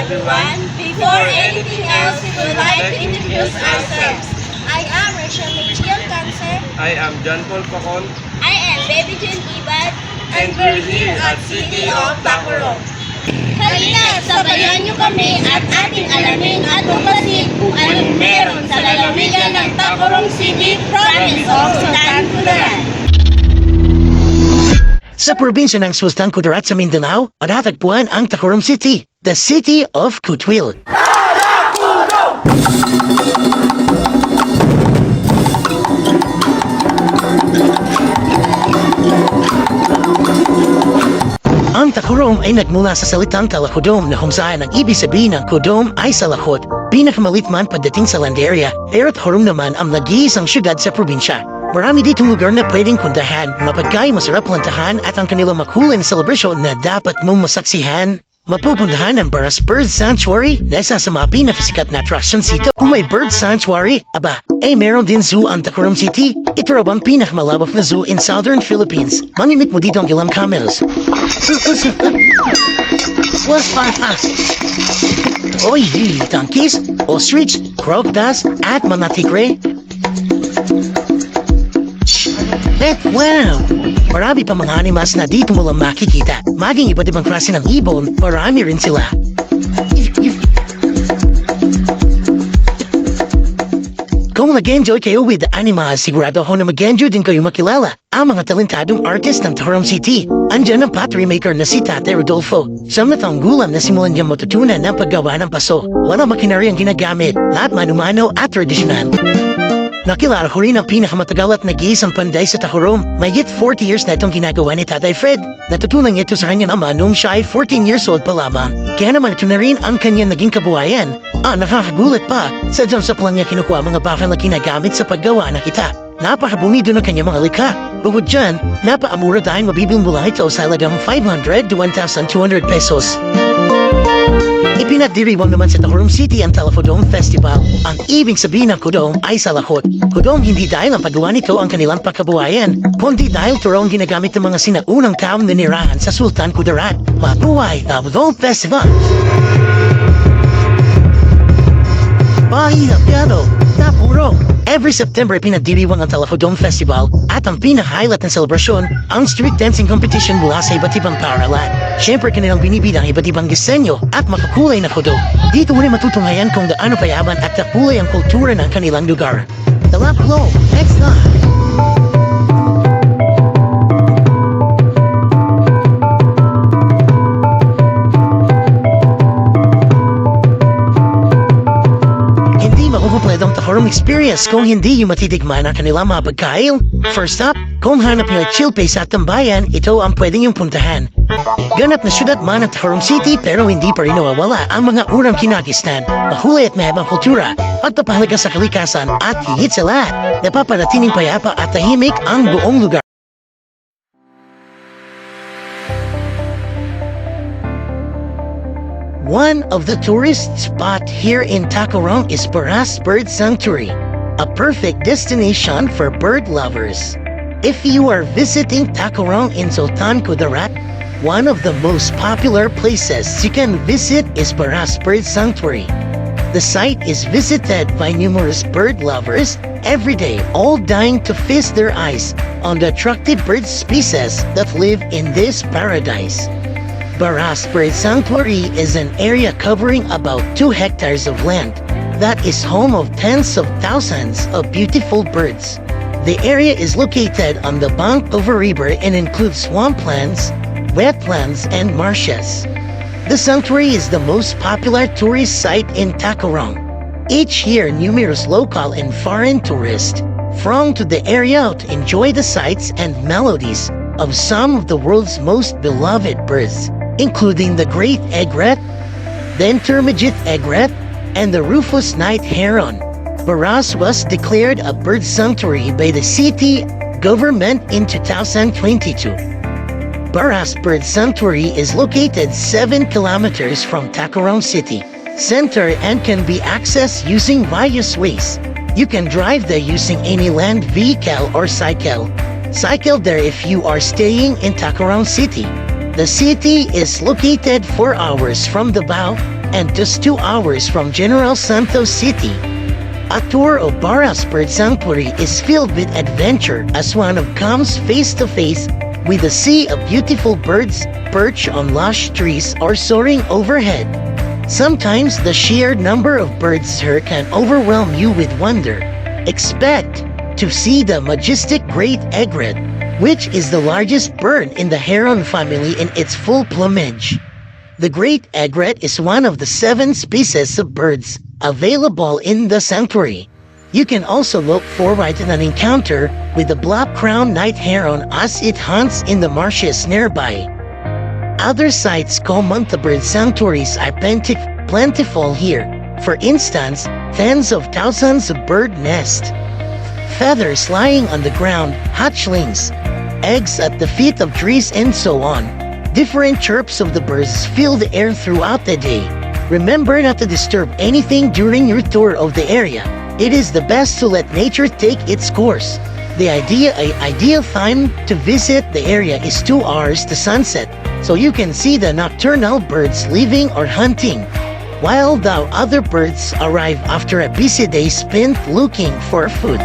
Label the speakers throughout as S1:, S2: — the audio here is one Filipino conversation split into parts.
S1: everyone. Before anything else, we would like to introduce ourselves.
S2: I am Rachel Michiel Cancer.
S3: I am John Paul Pacon.
S1: I am Baby June Ibad.
S3: And we're here at City of Tacurong.
S1: Halina, sabayan niyo kami at ating alamin at tuklasin kung anong meron sa lalawigan ng Tacurong City, Province of Sultan Kudarat.
S4: Sa probinsya ng Sultan Kudarat sa Mindanao, matatagpuan ang Tacurong City, the City of Goodwill. Ang Tacurong ay nagmula sa salitang Talakudom na kung saan ang ibig sabihin ng Kudom ay salakot. Pinakamalit man pagdating sa land area, pero Tacurong naman ang nag-iisang syudad sa probinsya. Marami ditong lugar na pwedeng kundahan, mapagkain, masarap lantahan at ang kanilang makulay na celebration na dapat mong masaksihan. Mapupuntahan ang Barras Bird Sanctuary na isa sa mga pinakasikat na attractions dito. Kung may bird sanctuary, meron din zoo ang Tacurong City. Ito raw ang pinakamalawak na zoo in southern Philippines. Mamimit mo dito ang ilang camels. Donkeys, ostrich, crocodiles, at mga tigre. Wow! Marami pa mga animals na dito mo lang makikita. Maging iba't ibang klase ng ibon, marami rin sila. Kung nag-enjoy kayo with the animals, sigurado ako na mag-enjoy din kayo makilala ang mga talentadong artist ng Tacurong City. Andiyan ang pottery maker na si Tate Rodolfo. Siyam na taong gulang na simulan niyang matutunan ng paggawa ng paso. Walang makinarya ang ginagamit, lahat manumano at tradisyonal. Nakilala ko rin ang pinakamatagal at nag-iisang panday sa Tacurong. Mahigit 40 years na itong ginagawa ni Tatay Fred. Natutunan niya ito sa kanyang ama noong siya ay 14 years old pa lamang. Kaya naman ito na rin ang kanyang naging kabuhayan. Nakakagulat pa, sadyang sa lang niya kinukuha mga bakal na ginagamit sa paggawa ng kita. Napakabunido ng kanyang mga likha. Bukod dyan, napaamura dahil mabibil mula ito sa halagang 500 to 1,200 pesos. Ipinagdiriwang naman sa Tacurong City ang Talafodong Festival. Ang ibig sabihin ng Kudong ay salakot. Kudong hindi dahil ang paggawa nito ang kanilang pagkabuhayan, kundi dahil ito raw ang ginagamit ng mga sinaunang taong nanirahan sa Sultan Kudarat. Mabuhay Talafodong Festival! Bahay na Piano, Tacurong! Every September, pinagdiriwang ang Talafodong Festival at ang pinaka-highlight ng selebrasyon, ang street dancing competition mula sa iba't ibang paaralan. Siyempre, kanilang binibida ang iba't ibang disenyo at makakulay na kudo. Dito mo rin matutunghayan kung gaano payaman at takulay ang kultura ng kanilang lugar. Talaplo, next na! Ang Tacurong experience kung hindi yung matitikman ang kanilang mga pagkain. First up, kung hanap nyo ay chill place at tambayan, ito ang pwedeng yung puntahan. Ganap na syudad man ang Tacurong City pero hindi pa rin nawawala ang mga urang kinagisnan, mahulay at mayabang kultura, pagpapahalaga sa kalikasan at higit sa lahat, napapanatiling payapa at tahimik ang buong lugar. One of the tourist spots here in Tacurong is Barras Bird Sanctuary, a perfect destination for bird lovers. If you are visiting Tacurong in Sultan Kudarat, one of the most popular places you can visit is Barras Bird Sanctuary. The site is visited by numerous bird lovers every day, all dying to feast their eyes on the attractive bird species that live in this paradise. Barras Bird Sanctuary is an area covering about 2 hectares of land that is home of tens of thousands of beautiful birds. The area is located on the bank of a river and includes swamplands, wetlands, and marshes. The sanctuary is the most popular tourist site in Tacurong. Each year, numerous local and foreign tourists throng to the area to enjoy the sights and melodies of some of the world's most beloved birds, including the great egret, the intermediate egret, and the rufous night heron. Barras was declared a bird sanctuary by the city government in 2022. Barras Bird Sanctuary is located 7 kilometers from Tacurong City Center and can be accessed using various ways. You can drive there using any land vehicle or cycle. Cycle there if you are staying in Tacurong City. The city is located 4 hours from Davao and just 2 hours from General Santos City. A tour of Barras Bird Sanctuary is filled with adventure as one of comes face to face with a sea of beautiful birds perched on lush trees or soaring overhead. Sometimes the sheer number of birds here can overwhelm you with wonder. Expect to see the majestic great egret, which is the largest bird in the heron family in its full plumage. The great egret is one of the 7 species of birds available in the sanctuary. You can also look forward to an encounter with the black-crowned night heron as it hunts in the marshes nearby. Other sites common to bird sanctuaries are plentiful here. For instance, tens of thousands of bird nests, feathers lying on the ground, hatchlings, eggs at the feet of trees, and so on. Different chirps of the birds fill the air throughout the day. Remember not to disturb anything during your tour of the area. It is the best to let nature take its course. The ideal time to visit the area is 2 hours to sunset, so you can see the nocturnal birds leaving or hunting, while the other birds arrive after a busy day spent looking for food.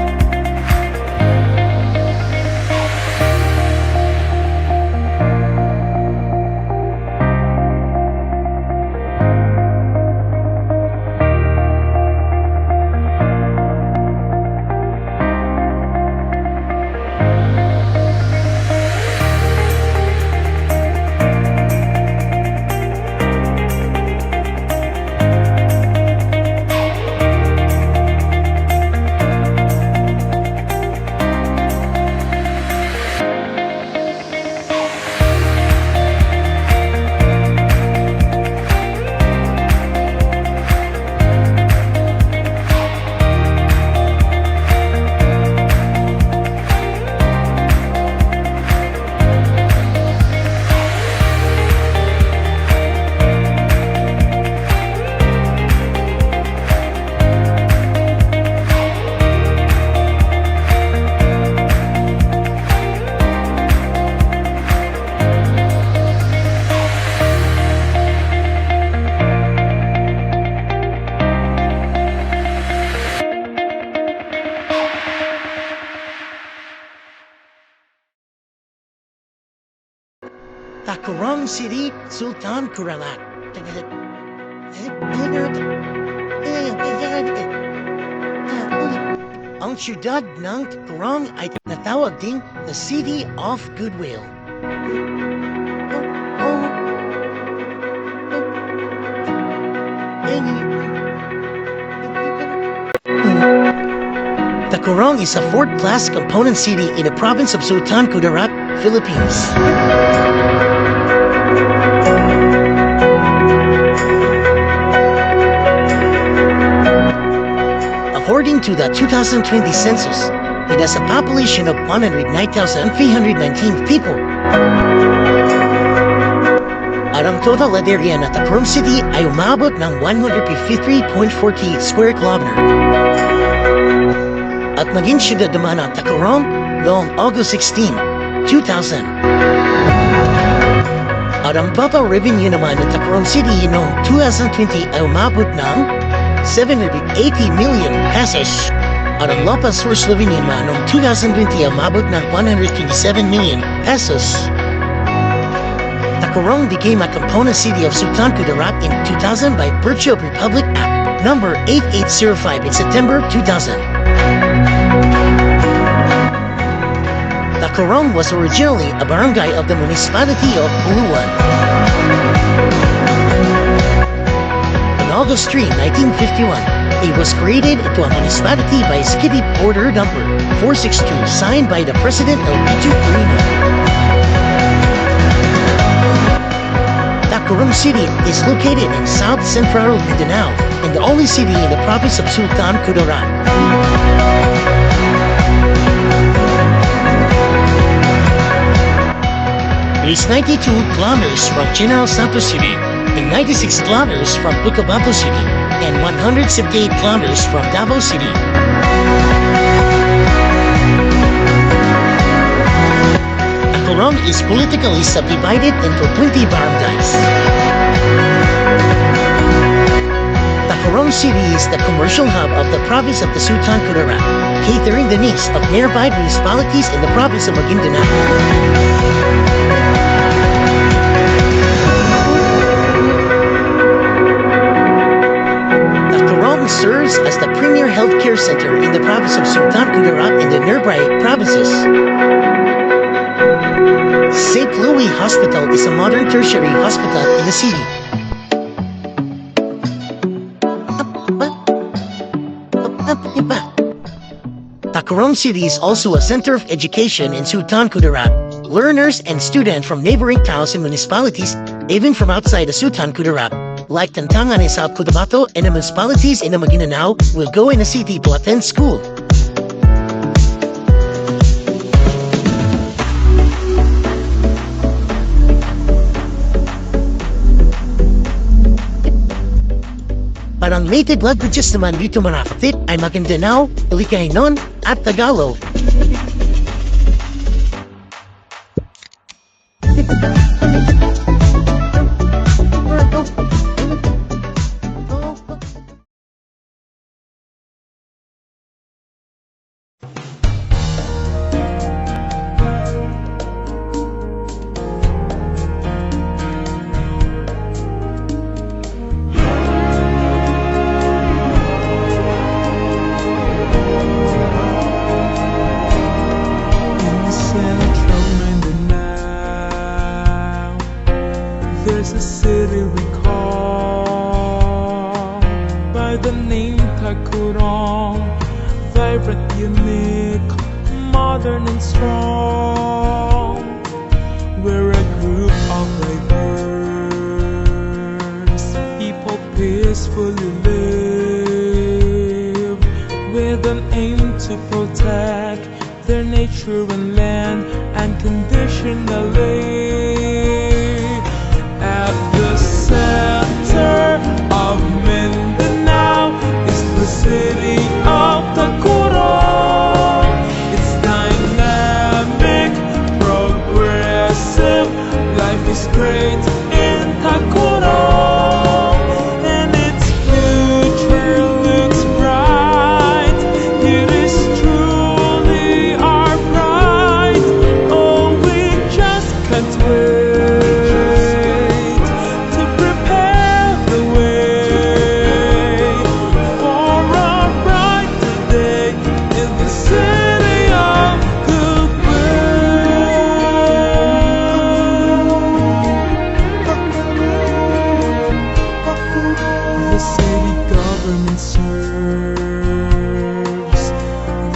S4: Tacurong City, Sultan Kudarat. Ang siyudad ng Tacurong ay natawag ding the City of Goodwill. Tacurong is a fourth-class component city in the province of Sultan Kudarat, Philippines. According to the 2020 census, it has a population of 109,319 people. At ang total land area ng Tacurong City ay umabot ng 153.40 square kilometer. At naging siyudad naman ang Tacurong noong August 16, 2000. At ang total revenue naman ng Tacurong City noong 2020 ay umabot ng 780 million pesos. At ang local source revenue naman noong 2020 ay umabot ng 127 million pesos. Tacurong became a component city of Sultan Kudarat in 2000 by virtue of Republic Act No. 8805 in September 2000. Tacurong was originally a barangay of the municipality of Buluan. On August 3, 1951, it was created into a municipality by Executive Order No. 462 signed by the President of Tacurong. Tacurong City is located in south-central Mindanao and the only city in the province of Sultan Kudarat. It is 92 kilometers from General Santos City and 96 kilometers from Cotabato City and 178 kilometers from Davao City. Tacurong is politically subdivided into 20 barangays. Tacurong City is the commercial hub of the province of the Sultan Kudarat, catering the needs of nearby municipalities in the province of Maguindanao. Tacurong serves as the premier healthcare center in the province of Sultan Kudarat and the nearby provinces. St. Louis Hospital is a modern tertiary hospital in the city. Tacurong City is also a center of education in Sultan Kudarat. Learners and students from neighboring towns and municipalities, even from outside the Sultan Kudarat, like Tantangan and South Cotabato and the municipalities in the Maguindanao, will go in the city to attend school. Parang mated languages naman dito manakapit ay Maguindanao, Ilocano at Tagalog.
S5: There's a city we call by the name Tacurong, vibrant, unique, modern and strong. We're a group of diverse people peacefully live with an aim to protect their nature and land unconditionally. At the center of Mindanao is the city of Tacurong. It's dynamic, progressive, life is great in Tacurong, and its future looks bright. It is truly our pride. Oh, we just can't wait.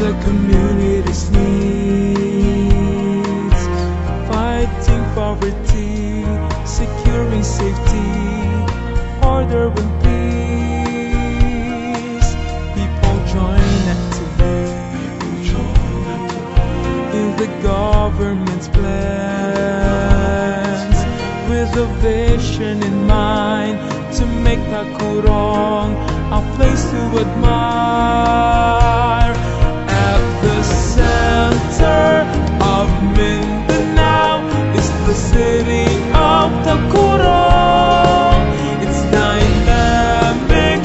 S5: The community's needs, fighting poverty, securing safety, order and peace. People join actively in the government's plans, with a vision in mind to make Tacurong a place to admire. At the center of Mindanao is the city of Tacurong. It's dynamic,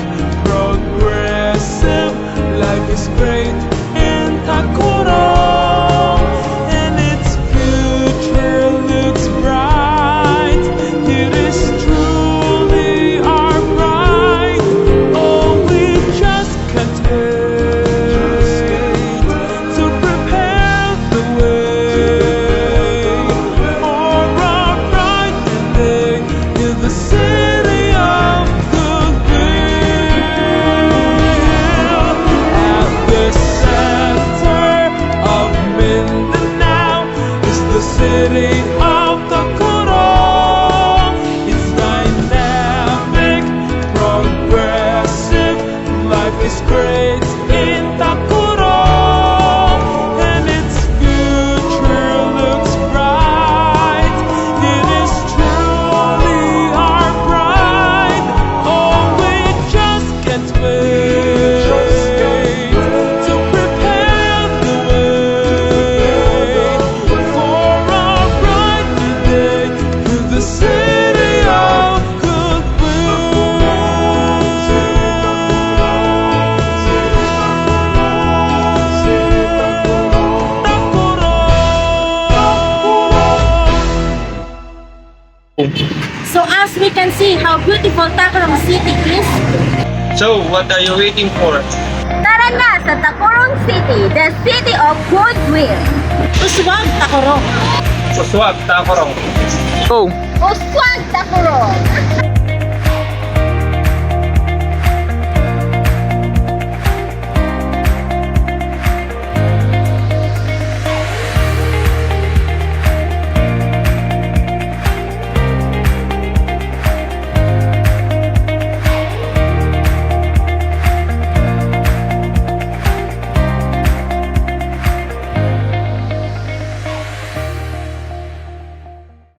S5: progressive, life is great in Tacurong, and its future looks bright. It is truly our pride. Oh, we just can't wait to prepare the way for our bright day in the city of goodwill. At the center
S1: we can see how beautiful Tacurong City is.
S3: So, what are you waiting for?
S1: Tara na sa Tacurong City, the city of goodwill. Uswag Tacurong.
S3: Uswag, Tacurong.
S1: Uswag Tacurong.